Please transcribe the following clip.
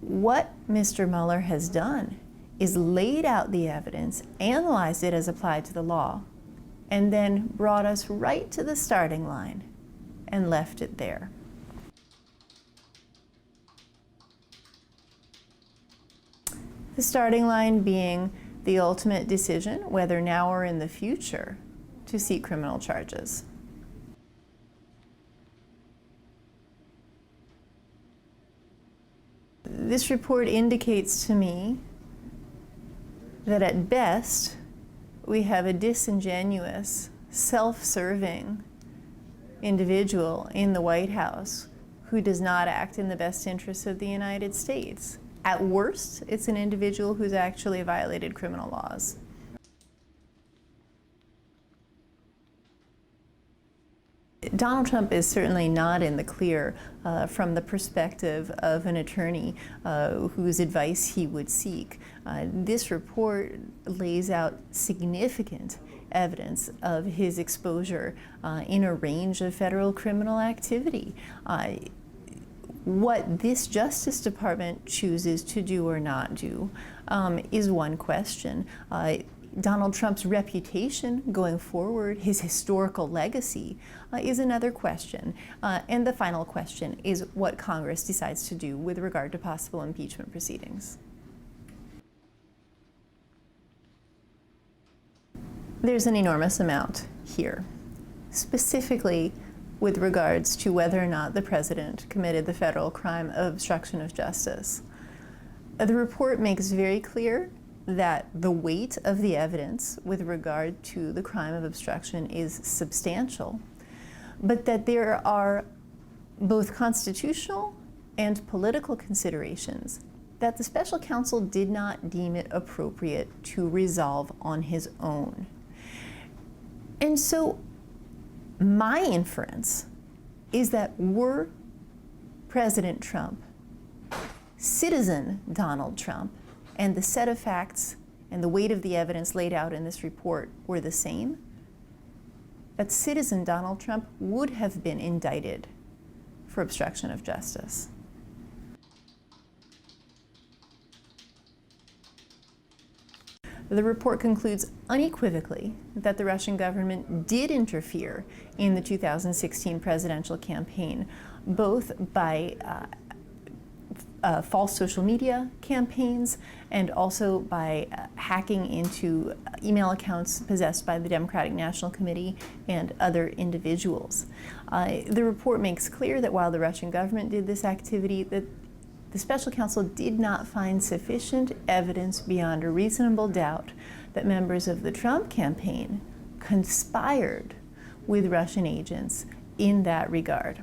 What Mr. Mueller has done is laid out the evidence, analyzed it as applied to the law, and then brought us right to the starting line and left it there. The starting line being the ultimate decision, whether now or in the future, to seek criminal charges. This report indicates to me that at best, we have a disingenuous, self-serving individual in the White House who does not act in the best interests of the United States. At worst, it's an individual who's actually violated criminal laws. Donald Trump is certainly not in the clear from the perspective of an attorney whose advice he would seek. This report lays out significant evidence of his exposure in a range of federal criminal activity. What this Justice Department chooses to do or not do is one question. Donald Trump's reputation going forward, his historical legacy, is another question. And the final question is what Congress decides to do with regard to possible impeachment proceedings. There's an enormous amount here, specifically with regards to whether or not the president committed the federal crime of obstruction of justice. The report makes very clear that the weight of the evidence with regard to the crime of obstruction is substantial, but that there are both constitutional and political considerations that the special counsel did not deem it appropriate to resolve on his own. And so my inference is that were President Trump, citizen Donald Trump, and the set of facts and the weight of the evidence laid out in this report were the same, that citizen Donald Trump would have been indicted for obstruction of justice. The report concludes unequivocally that the Russian government did interfere in the 2016 presidential campaign, both by false social media campaigns and also by hacking into email accounts possessed by the Democratic National Committee and other individuals. The report makes clear that while the Russian government did this activity, that the special counsel did not find sufficient evidence beyond a reasonable doubt that members of the Trump campaign conspired with Russian agents in that regard.